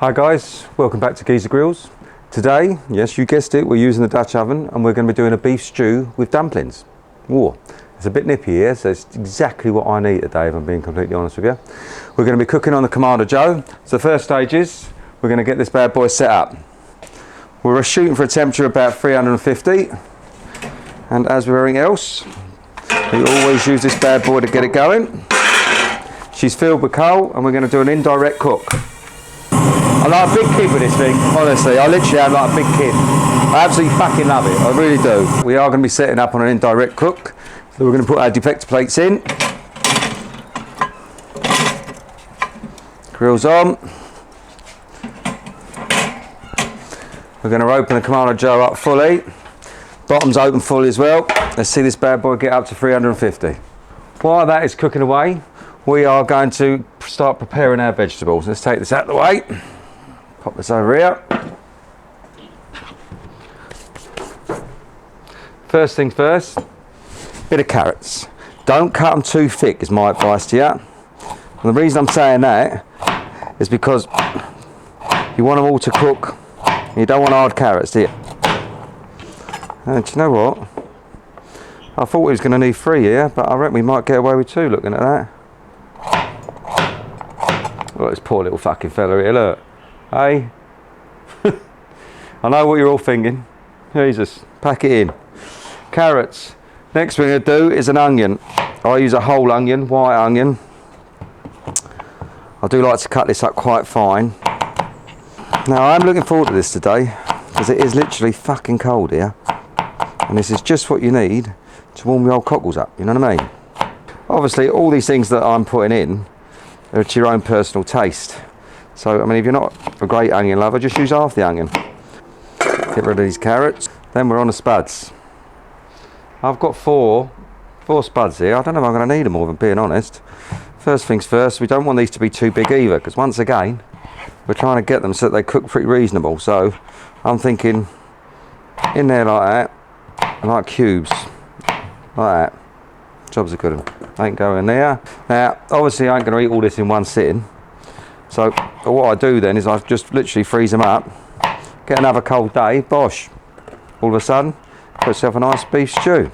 Hi guys, welcome back to Geezer Grills. Today, yes you guessed it, we're using the Dutch oven and we're going to be doing a beef stew with dumplings. Whoa, it's a bit nippy here, so it's exactly what I need today if I'm being completely honest with you. We're going to be cooking on the KAMADO Joe. So the first stage is, we're going to get this bad boy set up. We're shooting for a temperature of about 350. And as with everything else, we always use this bad boy to get it going. She's filled with coal and we're going to do an indirect cook. I like a big kid with this thing, honestly. I literally am like a big kid. I absolutely fucking love it, I really do. We are going to be setting up on an indirect cook. So we're going to put our deflector plates in. Grills on. We're going to open the KAMADO Joe up fully. Bottom's open fully as well. Let's see this bad boy get up to 350. While that is cooking away, we are going to start preparing our vegetables. Let's take this out of the way. Pop this over here. First things first, bit of carrots. Don't cut them too thick is my advice to you. And the reason I'm saying that is because you want them all to cook. You don't want hard carrots, do you? And do you know what? I thought we was going to need 3 here, but I reckon we might get away with 2 looking at that. Look at this poor little fucking fella here, look. Hey? I know what you're all thinking. Jesus, pack it in. Carrots. Next thing we're going to do is an onion. I use a whole onion, white onion. I do like to cut this up quite fine. Now I'm looking forward to this today because it is literally fucking cold here. And this is just what you need to warm your old cockles up, you know what I mean? Obviously all these things that I'm putting in are to your own personal taste. So I mean if you're not a great onion lover, just use half the onion. Get rid of these carrots. Then we're on the spuds. I've got four spuds here. I don't know if I'm going to need them all, if I'm being honest. First things first, we don't want these to be too big either, because once again, we're trying to get them so that they cook pretty reasonable. So I'm thinking in there like that, like cubes, like that. Job's a good one. Ain't going there. Now, obviously I ain't going to eat all this in one sitting. So what I do then is I just literally freeze them up, get another cold day, bosh. All of a sudden, put yourself a nice beef stew.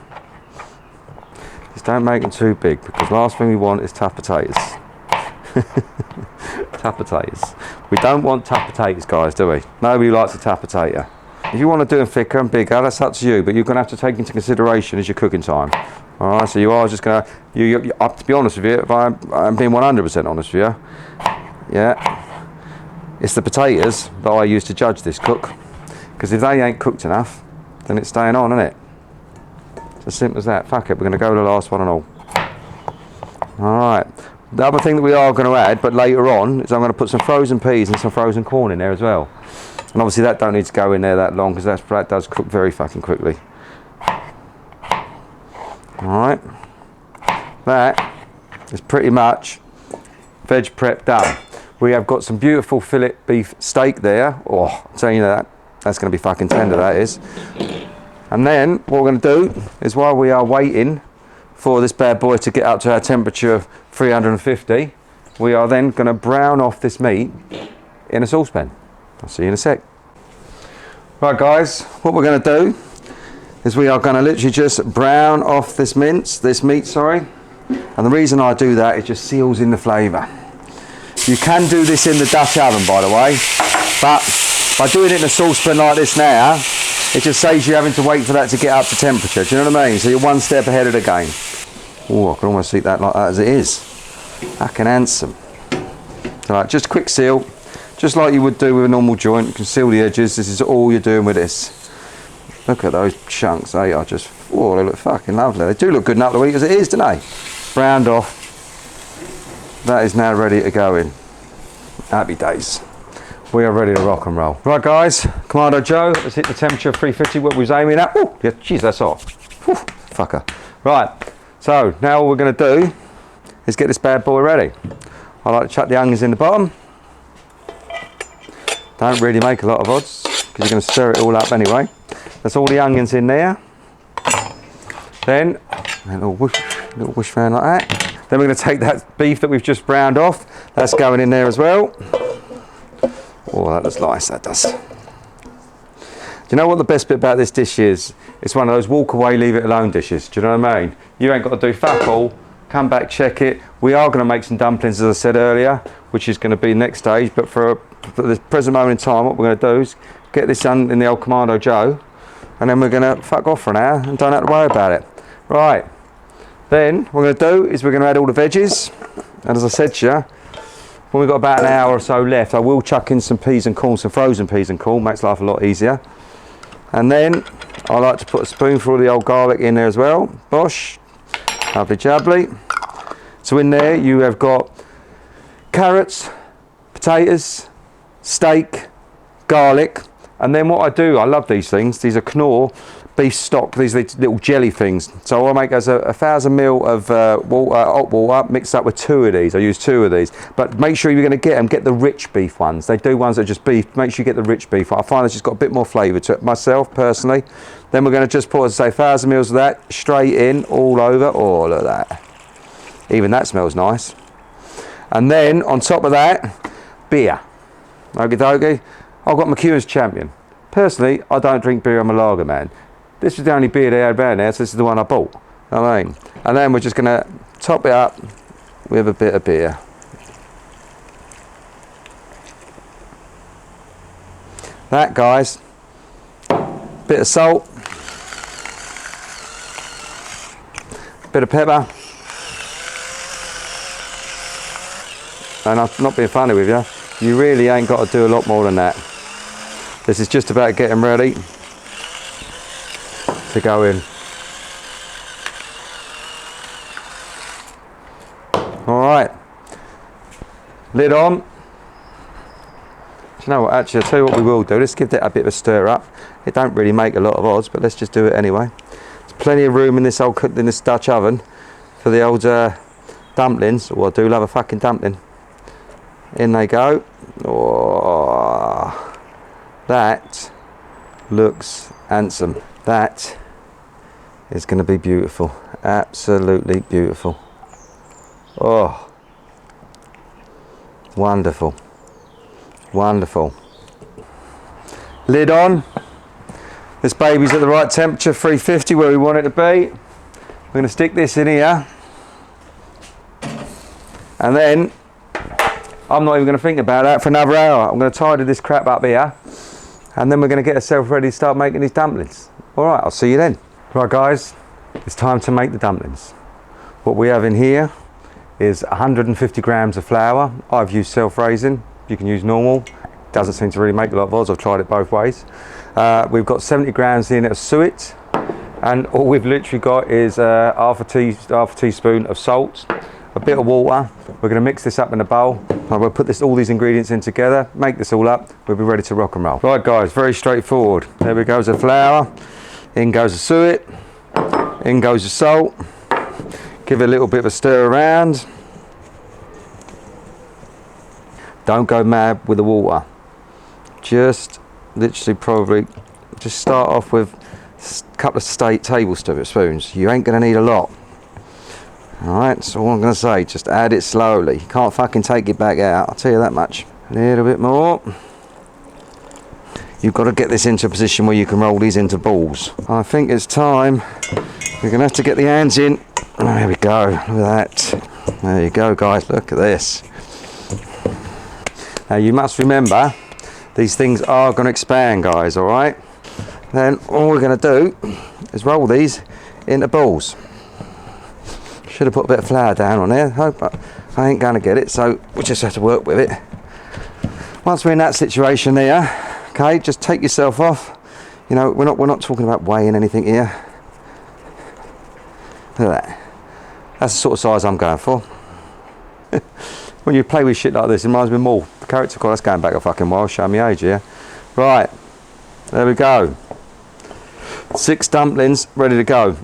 Just don't make them too big, because last thing we want is tough potatoes. Tough potatoes. We don't want tough potatoes, guys, do we? Nobody likes a tough potato. If you want to do them thicker and bigger, that's up to you, but you're going to have to take into consideration as your cooking time. Alright, so you are just going to, to be honest with you, if I'm being 100% honest with you, yeah, it's the potatoes that I use to judge this cook, because if they ain't cooked enough, then it's staying on, isn't it? It's as simple as that. Fuck it, we're going to go with the last one and all. Alright, the other thing that we are going to add, but later on, is I'm going to put some frozen peas and some frozen corn in there as well. And obviously that don't need to go in there that long, because that does cook very fucking quickly. Alright, that is pretty much veg prep done. We have got some beautiful fillet beef steak there. Oh, I'm telling you that's going to be fucking tender, that is. And then what we're going to do is, while we are waiting for this bad boy to get up to our temperature of 350, we are then going to brown off this meat in a saucepan. I'll see you in a sec. Right guys, what we're going to do is we are going to literally just brown off this meat, and the reason I do that is just seals in the flavour. You can do this in the Dutch oven, by the way, but by doing it in a saucepan like this now, it just saves you having to wait for that to get up to temperature. Do you know what I mean? So you're one step ahead of the game. Oh, I can almost eat that like that as it is. Fucking handsome. Alright, just a quick seal, just like you would do with a normal joint. You can seal the edges. This is all you're doing with this. Look at those chunks. They are just, oh, they look fucking lovely. They do look good enough to eat as it is, don't they? Browned off. That is now ready to go in. Happy days. We are ready to rock and roll. Right guys, KAMADO Joe has hit the temperature of 350, what we was aiming at. Oh, yeah, jeez, that's off. Whew, fucker. Right, so now all we're going to do is get this bad boy ready. I like to chuck the onions in the bottom. Don't really make a lot of odds, because you're going to stir it all up anyway. That's all the onions in there. Then, a little whoosh around like that. Then we're going to take that beef that we've just browned off. That's going in there as well. Oh, that looks nice, that does. Do you know what the best bit about this dish is? It's one of those walk away, leave it alone dishes. Do you know what I mean? You ain't got to do fuck all, come back, check it. We are going to make some dumplings, as I said earlier, which is going to be next stage. But for the present moment in time, what we're going to do is get this done in the old KAMADO Joe, and then we're going to fuck off for an hour and don't have to worry about it. Right. Then what we're going to do is we're going to add all the veggies. And as I said to you, when we've got about an hour or so left, I will chuck in some peas and corn, some frozen peas and corn, makes life a lot easier. And then I like to put a spoonful of the old garlic in there as well. Bosh, lovely jubbly. So in there you have got carrots, potatoes, steak, garlic, and then what I do, I love these things, these are Knorr beef stock, these little jelly things. So I make as a 1,000 ml of hot water mixed up with 2 of these. I use 2 of these, but make sure you're going to get them, get the rich beef ones. They do ones that are just beef. Make sure you get the rich beef. I find it's just got a bit more flavour to it myself personally. Then we're going to just put, as I say, 1,000 ml of that straight in all over. Oh, look at that. Even that smells nice. And then on top of that, beer. Okie dokie. I've got McEwen's Champion. Personally, I don't drink beer. I'm a lager man. This is the only beer they had around there, so this is the one I bought. I mean, and then we're just going to top it up with a bit of beer. That, guys, bit of salt, bit of pepper, and I'm not being funny with you, you really ain't got to do a lot more than that. This is just about getting ready to go in. All right, lid on. Do you know what, actually I'll tell you what we will do, let's give that a bit of a stir up. It don't really make a lot of odds, but let's just do it anyway. There's plenty of room in this Dutch oven for the old dumplings. Oh, I do love a fucking dumpling. In they go. Oh, that looks handsome. That is going to be beautiful, absolutely beautiful. Oh, wonderful, wonderful. Lid on. This baby's at the right temperature, 350, where we want it to be. We're going to stick this in here, and then I'm not even going to think about that for another hour. I'm going to tidy this crap up here, and then we're going to get ourselves ready to start making these dumplings. All right, I'll see you then. Right, guys, it's time to make the dumplings. What we have in here is 150 grams of flour. I've used self-raising. You can use normal. Doesn't seem to really make a lot of odds. I've tried it both ways. We've got 70 grams in of suet, and all we've literally got is half a teaspoon of salt, a bit of water. We're going to mix this up in a bowl. I'm going to put all these ingredients in together, make this all up. We'll be ready to rock and roll. Right, guys, very straightforward. There we go, the flour. In goes the suet, in goes the salt. Give it a little bit of a stir around. Don't go mad with the water. Just literally probably just start off with a couple of tablespoons. You ain't going to need a lot. Alright, so all I'm going to say, just add it slowly. You can't fucking take it back out, I'll tell you that much. A little bit more. You've got to get this into a position where you can roll these into balls. I think it's time. We're going to have to get the hands in. There we go, look at that. There you go, guys, look at this. Now you must remember, these things are going to expand, guys, alright? Then all we're going to do is roll these into balls. Should have put a bit of flour down on there, but I ain't going to get it, so we just have to work with it. Once we're in that situation there, okay, just take yourself off. You know, we're not talking about weighing anything here. Look at that. That's the sort of size I'm going for. When you play with shit like this, it reminds me more. The character card, that's going back a fucking while, show me age here. Right, there we go. 6 dumplings ready to go.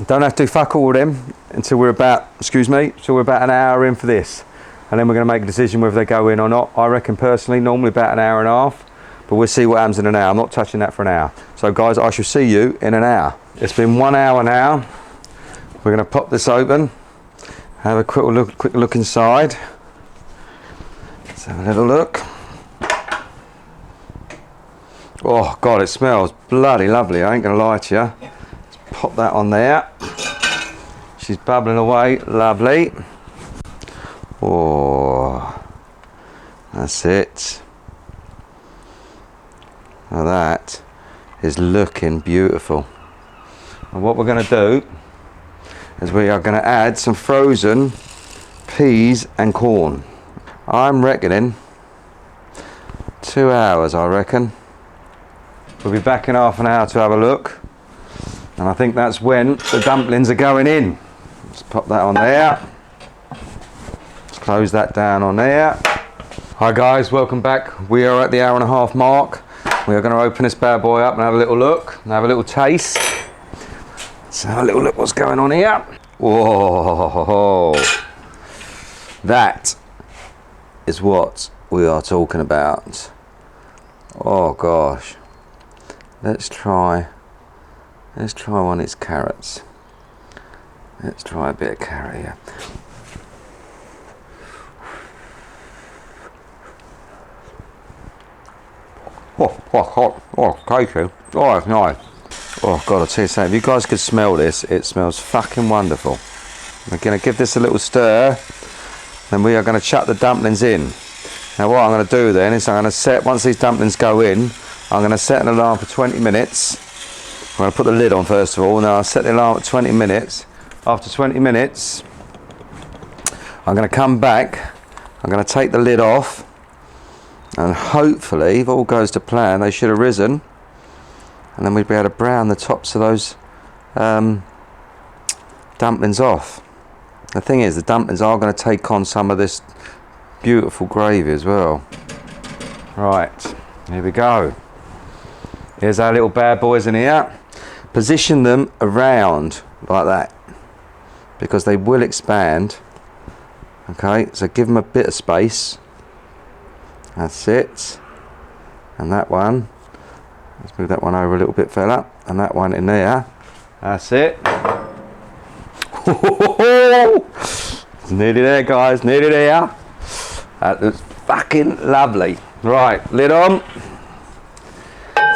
Don't have to fuck all of them until we're about, till we're about an hour in for this. And then we're going to make a decision whether they go in or not. I reckon personally, normally about an hour and a half. But we'll see what happens in an hour. I'm not touching that for an hour. So guys, I shall see you in an hour. It's been 1 hour now. We're going to pop this open. Have a quick look inside. Let's have a little look. Oh God, it smells bloody lovely. I ain't gonna lie to you. Let's pop that on there. She's bubbling away, lovely. Oh, that's it. Now that is looking beautiful. And what we're going to do is we are going to add some frozen peas and corn. I'm reckoning 2 hours, I reckon. We'll be back in half an hour to have a look. And I think that's when the dumplings are going in. Let's pop that on there. Let's close that down on there. Hi guys, welcome back. We are at the 1.5 hour mark. We are going to open this bad boy up and have a little look and have a little taste. Let's have a little look what's going on here. Whoa, that is what we are talking about. Oh gosh, let's try one of its carrots. Let's try a bit of carrot here. Oh, cakey. Oh, it's nice. Oh God, I'll tell you something, if you guys could smell this, it smells fucking wonderful. We're going to give this a little stir, then we are going to chuck the dumplings in. Now what I'm going to do then is I'm going to set, once these dumplings go in, I'm going to set an alarm for 20 minutes. I'm going to put the lid on first of all, and then I'll set the alarm at 20 minutes. After 20 minutes, I'm going to come back, I'm going to take the lid off, and hopefully, if all goes to plan, they should have risen, and then we'd be able to brown the tops of those dumplings off. The thing is, the dumplings are going to take on some of this beautiful gravy as well. Right, here we go. Here's our little bad boys in here. Position them around like that, because they will expand. Okay, so give them a bit of space. That's it. And that one, let's move that one over a little bit, fella. And that one in there. That's it. It's nearly there, guys, nearly there. That looks fucking lovely. Right, lid on.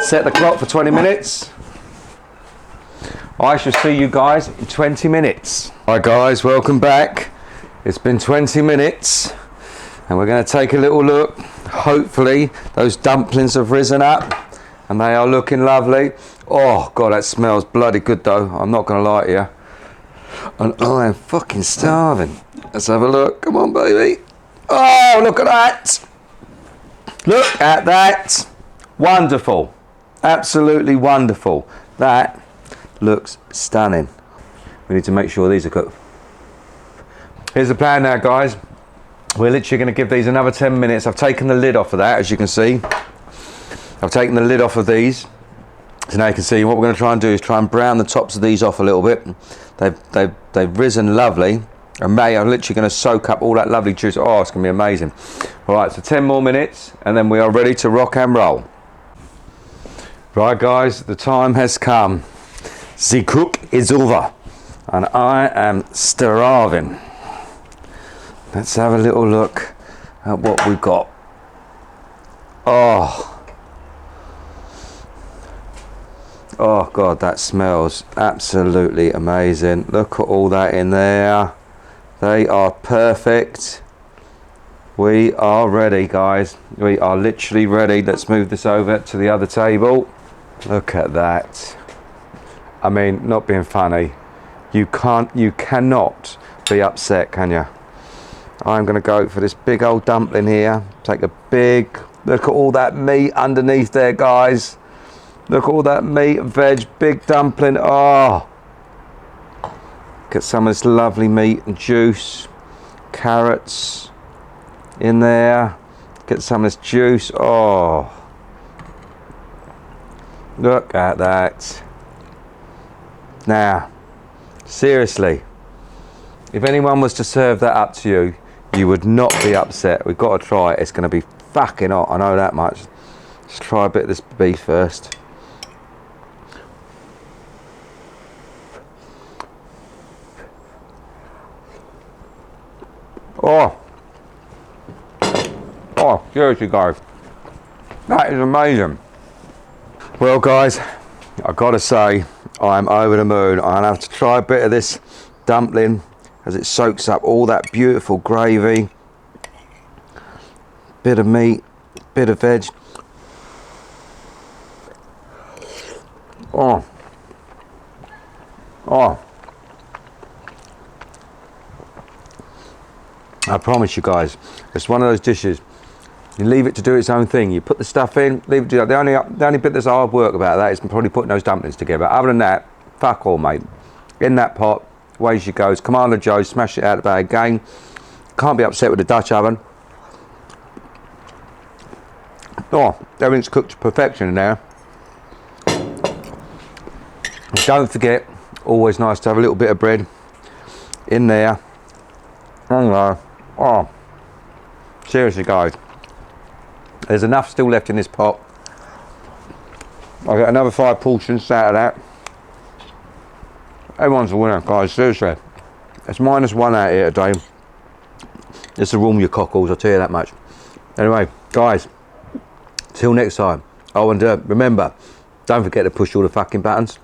Set the clock for 20 minutes. I shall see you guys in 20 minutes. Hi guys, welcome back. It's been 20 minutes and we're going to take a little look. Hopefully those dumplings have risen up and they are looking lovely. Oh God, that smells bloody good though. I'm not going to lie to you. And I am fucking starving. Let's have a look. Come on, baby. Oh, look at that. Look at that. Wonderful. Absolutely wonderful. That looks stunning. We need to make sure these are cooked. Here's the plan now, guys. We're literally going to give these another 10 minutes. I've taken the lid off of that, as you can see. I've taken the lid off of these. So now you can see what we're going to try and do is try and brown the tops of these off a little bit. They've risen lovely. And they are literally going to soak up all that lovely juice. Oh, it's going to be amazing. All right, so 10 more minutes and then we are ready to rock and roll. Right, guys, the time has come. The cook is over and I am starving. Let's have a little look at what we've got. Oh God, that smells absolutely amazing. Look at all that in there. They are perfect. We are ready, guys. We are literally ready. Let's move this over to the other table. Look at that. I mean, not being funny, you cannot be upset, can you? I'm going to go for this big old dumpling here. Take a big look at all that meat underneath there, guys. Look at all that meat, veg, big dumpling. Oh, get some of this lovely meat and juice. Carrots in there. Get some of this juice. Oh, look at that. Now, seriously, if anyone was to serve that up to you, you would not be upset. We've got to try it. It's going to be fucking hot, I know that much. Let's try a bit of this beef first. Oh, seriously, guys, that is amazing. Well guys, I've got to say, I'm over the moon. I'm gonna have to try a bit of this dumpling as it soaks up all that beautiful gravy. Bit of meat, bit of veg. Oh. Oh. I promise you guys, it's one of those dishes. You leave it to do its own thing. You put the stuff in, leave it to do. The only bit that's hard work about that is probably putting those dumplings together. Other than that, fuck all, mate. In that pot, away she goes. KAMADO Joe, smash it out of the bag again. Can't be upset with the Dutch oven. Oh, everything's cooked to perfection now. Don't forget, always nice to have a little bit of bread in there. Oh, seriously guys, there's enough still left in this pot. I'll get another 5 portions out of that. Everyone's a winner, guys, seriously. It's -1 out here today. It's a room your cockles, I'll tell you that much. Anyway, guys, till next time. Oh, and remember, don't forget to push all the fucking buttons.